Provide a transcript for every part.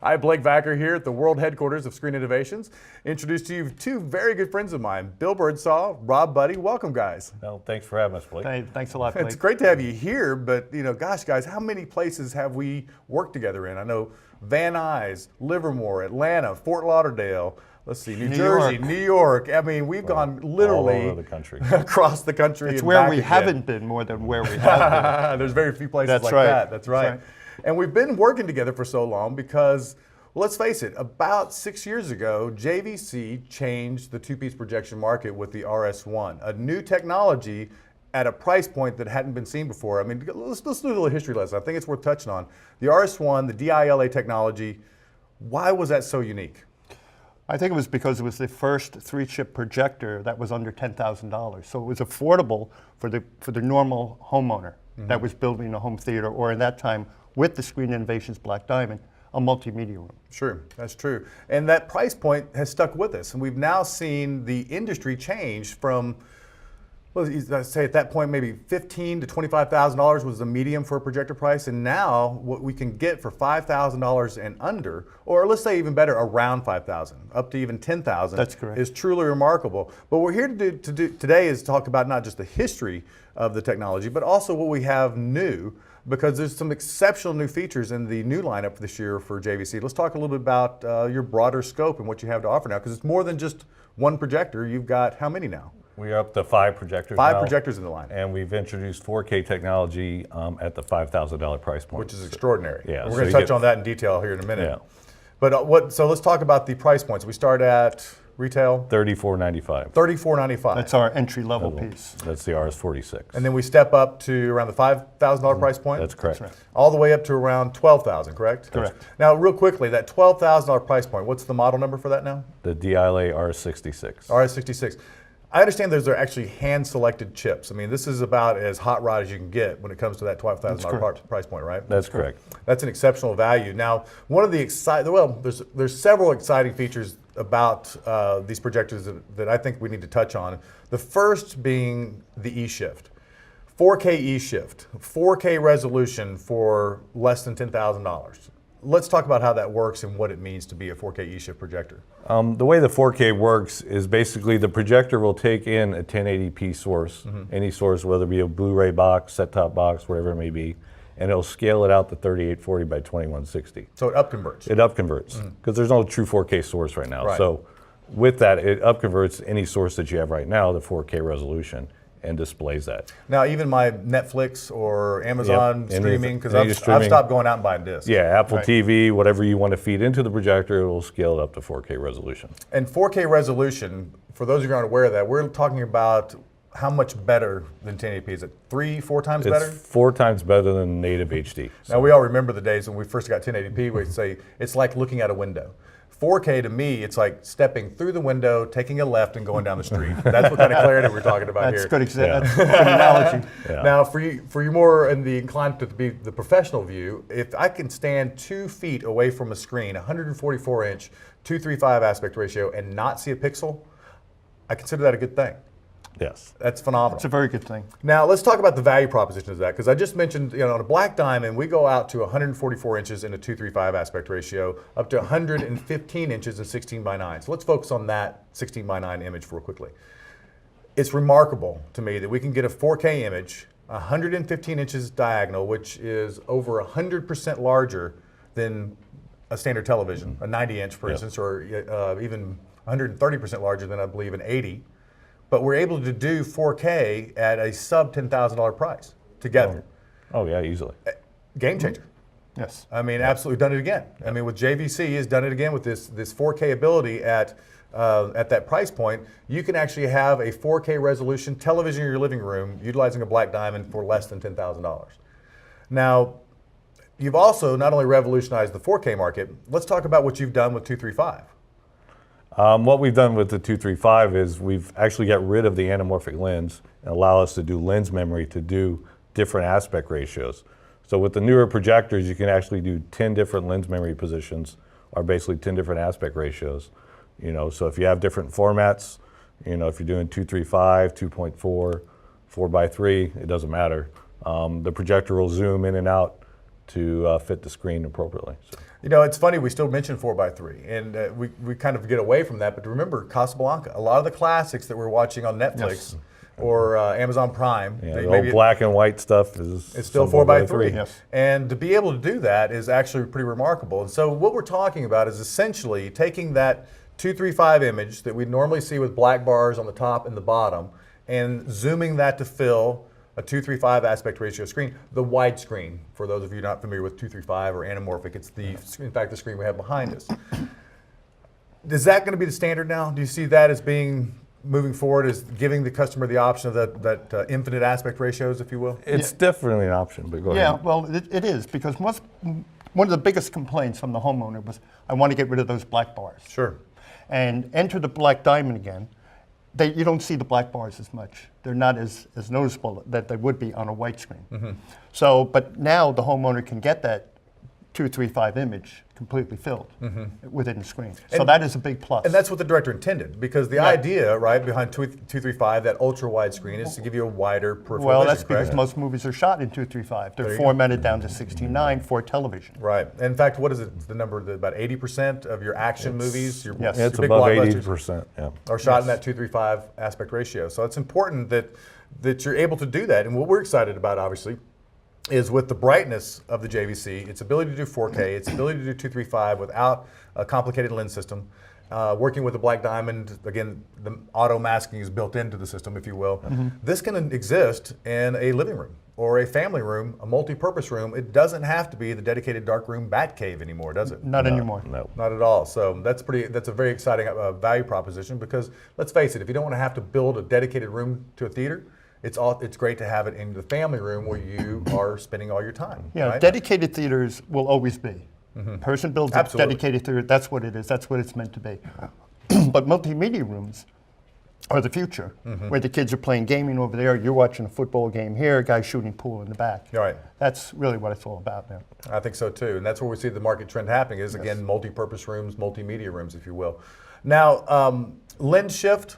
I'm Blake Vacker here at the world headquarters of Screen Innovations. Introduce to you two very good friends of mine, Bill Birdsall, Rob Buddy. Welcome, guys. Well, thanks for having us, Blake. Hey, thanks a lot, Blake. It's great to have you here, but gosh, guys, how many places have we worked together in? I know Van Nuys, Livermore, Atlanta, Fort Lauderdale. Let's see, New Jersey, New York. I mean, we've gone literally all over the country. across the country. It's and where back we again. haven't been more than where we have been. There's very few places That's like right. that. That's right. That's right. And we've been working together for so long because, well, let's face it, about 6 years ago, JVC changed the two-piece projection market with the RS1, a new technology at a price point that hadn't been seen before. I mean, let's do a little history lesson. I think it's worth touching on. The RS1, the DILA technology, why was that so unique? I think it was because it was the first three-chip projector that was under $10,000. So it was affordable for the normal homeowner that was building a home theater, or in that time, with the Screen Innovations Black Diamond, a multimedia room. Sure, that's true. And that price point has stuck with us. And we've now seen the industry change from, well, I'd say at that point, maybe $15,000 to $25,000 was the medium for a projector price. And now what we can get for $5,000 and under, or let's say even better, around $5,000, up to even $10,000. That's correct. Is truly remarkable. But what we're here to do today is talk about not just the history of the technology, but also what we have new, because there's some exceptional new features in the new lineup this year for JVC. Let's talk a little bit about your broader scope and what you have to offer now, because it's more than just one projector. You've got how many now? We're up to 5 projectors Five now, projectors in the line. and we've introduced 4K technology at the $5,000 price point. Which is extraordinary. Yeah, We're so going you to touch get- on that in detail here in a minute. Yeah. But so let's talk about the price points. We start at retail $34.95. $34.95. That's our entry-level piece. That's the RS46. And then we step up to around the $5,000 price point. That's correct. That's right. All the way up to around $12,000, correct? Correct. Now, real quickly, that $12,000 price point, what's the model number for that now? The DILA RS66. RS66. I understand those are actually hand-selected chips. I mean, this is about as hot rod as you can get when it comes to that $12,000 price point, right? That's correct. That's an exceptional value. Now, one of the there's several exciting features about these projectors that I think we need to touch on. The first being the E-Shift. 4K E-Shift, 4K resolution for less than $10,000. Let's talk about how that works and what it means to be a 4K E-Shift projector. The way the 4K works is basically the projector will take in a 1080p source, any source, whether it be a Blu-ray box, set-top box, whatever it may be, and it'll scale it out to 3840 by 2160. So it upconverts. It upconverts, because there's no true 4K source right now. Right. So with that, it upconverts any source that you have right now, the 4K resolution, and displays that. Now, even my Netflix or Amazon Yep. streaming, because Any I've streaming. stopped going out and buying discs. Yeah, Apple Right. TV, whatever you want to feed into the projector, it will scale it up to 4K resolution. And 4K resolution, for those of you who aren't aware of that, we're talking about how much better than 1080p? Is it 3-4 times It's better? 4 times better than native HD. Now, we all remember the days when we first got 1080p, we'd say it's like looking out a window. 4K to me, it's like stepping through the window, taking a left, and going down the street. That's what kind of clarity we're talking about That's here. good, Yeah. that's a good analogy. Yeah. Now, for you more in the inclined to be the professional view, if I can stand 2 feet away from a screen, 144-inch, 2:3:5 aspect ratio, and not see a pixel, I consider that a good thing. Yes. That's phenomenal. It's a very good thing. Now, let's talk about the value proposition of that, because I just mentioned, on a Black Diamond, we go out to 144 inches in a 2:3:5 aspect ratio, up to 115 inches in 16:9. So let's focus on that 16:9 image real quickly. It's remarkable to me that we can get a 4K image, 115 inches diagonal, which is over 100% larger than a standard television, a 90-inch, for instance, or even 130% larger than, I believe, an 80. But we're able to do 4K at a sub $10,000 price together. Oh, yeah, easily. Game changer. Yes. I mean, absolutely done it again. I mean, with JVC, has done it again with this 4K ability at that price point. You can actually have a 4K resolution television in your living room utilizing a Black Diamond for less than $10,000. Now, you've also not only revolutionized the 4K market, let's talk about what you've done with 235. What we've done with the 235 is we've actually got rid of the anamorphic lens and allow us to do lens memory to do different aspect ratios. So with the newer projectors, you can actually do 10 different lens memory positions, or basically 10 different aspect ratios. So if you have different formats, if you're doing 235, 2.4, 4:3, it doesn't matter. The projector will zoom in and out to fit the screen appropriately. So. You know, it's funny, we still mention 4x3, and we kind of get away from that, but remember Casablanca, a lot of the classics that we're watching on Netflix or Amazon Prime, Yeah, the old black and white stuff it's still 4x3. Yes. And to be able to do that is actually pretty remarkable. And so what we're talking about is essentially taking that 235 image that we normally see with black bars on the top and the bottom and zooming that to fill a 235 aspect ratio screen, the widescreen. For those of you not familiar with 235 or anamorphic, it's in fact the screen we have behind us. Is that going to be the standard now? Do you see that as being moving forward, as giving the customer the option of that infinite aspect ratios, if you will? It's definitely an option, but go Yeah, ahead. well, it is, because one of the biggest complaints from the homeowner was, I want to get rid of those black bars. Sure. And enter the black diamond again, you don't see the black bars as much. They're not as noticeable that they would be on a white screen. So, but now the homeowner can get that 235 image completely filled within the screen. So that is a big plus. And that's what the director intended, because the idea, right, behind 235, that ultra-wide screen, is to give you a wider peripheral Well, vision, that's because correct? most movies are shot in 235. There They're you go. formatted down to 16:9 for television. Right. In fact, what is it? The number, about 80% of your action movies, your, yes. your It's big above blockbusters 80%. Yeah. are shot in that 235 aspect ratio. So it's important that you're able to do that. And what we're excited about, obviously, is with the brightness of the JVC, its ability to do 4K, its ability to do 235 without a complicated lens system, working with the black diamond, again, the auto masking is built into the system, if you will. This can exist in a living room or a family room, a multi-purpose room. It doesn't have to be the dedicated dark room bat cave anymore, does it? Not anymore. No. Not at all. So that's a very exciting value proposition, because let's face it, if you don't want to have to build a dedicated room to a theater, it's great to have it in the family room where you are spending all your time. Yeah, right? dedicated theaters will always be. Person builds Absolutely. a dedicated theater, that's what it is, that's what it's meant to be. But multimedia rooms are the future, where the kids are playing gaming over there, you're watching a football game here, a guy shooting pool in the back. Right. That's really what it's all about now. I think so too, and that's where we see the market trend happening is, again, multi-purpose rooms, multimedia rooms, if you will. Now, lens shift,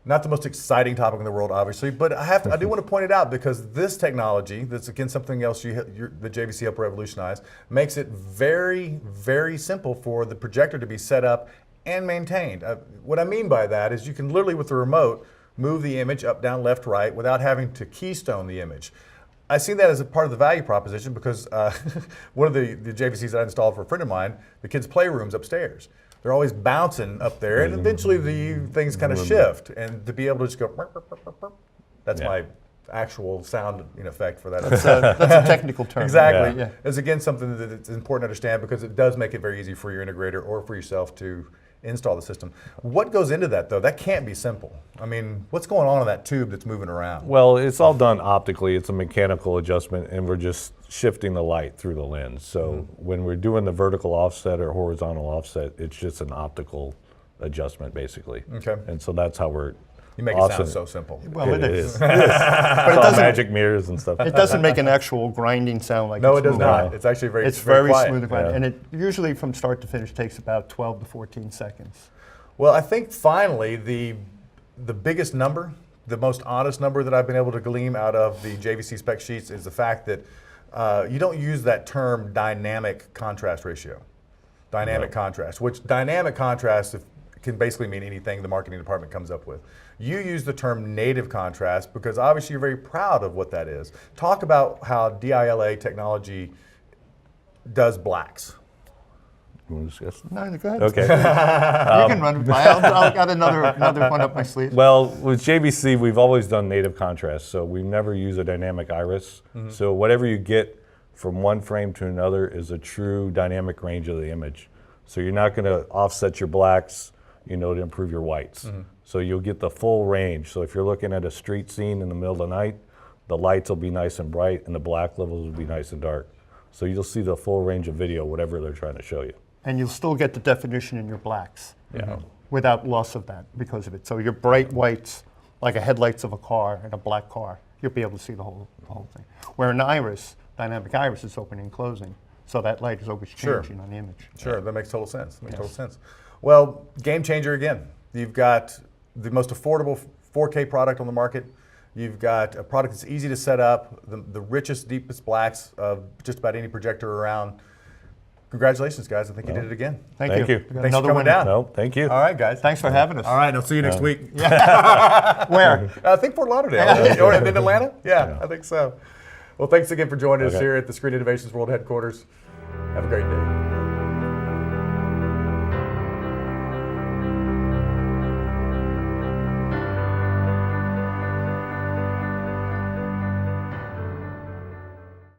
not the most exciting topic in the world, obviously, but I do want to point it out, because this technology, that's again something else the JVC helped revolutionize, makes it very, very simple for the projector to be set up and maintained. What I mean by that is you can literally, with the remote, move the image up, down, left, right, without having to keystone the image. I see that as a part of the value proposition, because one of the JVCs that I installed for a friend of mine, the kids' playroom's upstairs. They're always bouncing up there, and eventually the things kind of shift, and to be able to just go, burp, burp, burp, burp, burp. That's my actual sound in effect for that. That's a technical term. Exactly. Yeah. It's again something that it's important to understand, because it does make it very easy for your integrator or for yourself to install the system. What goes into that, though? That can't be simple. I mean, what's going on in that tube that's moving around? Well, it's all done optically. It's a mechanical adjustment, and we're just shifting the light through the lens. So when we're doing the vertical offset or horizontal offset, it's just an optical adjustment, basically. Okay. And so that's how we're. You make it sound so simple. Well, it is. But But it's all magic mirrors and stuff. it doesn't make an actual grinding sound like No, it's it does moving. not. It's actually very, It's very quiet. smooth and quiet, Yeah. and it usually from start to finish takes about 12 to 14 seconds. Well, I think finally the biggest number, the most honest number that I've been able to glean out of the JVC spec sheets is the fact that you don't use that term dynamic contrast ratio. Dynamic contrast, which dynamic contrast can basically mean anything the marketing department comes up with. You use the term native contrast because obviously you're very proud of what that is. Talk about how DILA technology does blacks. You want to discuss? No, go ahead. Okay. You can run it by. I'll got another one up my sleeve. Well, with JVC, we've always done native contrast, so we never use a dynamic iris. So whatever you get from one frame to another is a true dynamic range of the image. So you're not going to offset your blacks, to improve your whites. So you'll get the full range. So if you're looking at a street scene in the middle of the night, the lights will be nice and bright, and the black levels will be nice and dark. So you'll see the full range of video, whatever they're trying to show you. And you'll still get the definition in your blacks. Yeah. Without loss of that because of it. So your bright whites, like a headlights of a car in a black car, you'll be able to see the whole thing. Where an iris, dynamic iris, is opening and closing. So that light is always changing on the image. Sure, that makes total sense. Total sense. Well, game changer again. You've got the most affordable 4K product on the market. You've got a product that's easy to set up, the richest, deepest blacks of just about any projector around. Congratulations, guys. I think you did it again. Thank Thank you. you. We got Thanks for another coming winner. down. No, thank you. All right, guys. Thanks for having us. All right, I'll see you next week. Where? I think Fort Lauderdale. Or in Atlanta? Yeah, I think so. Well, thanks again for joining us Okay. here at the Screen Innovations World Headquarters. Have a great day.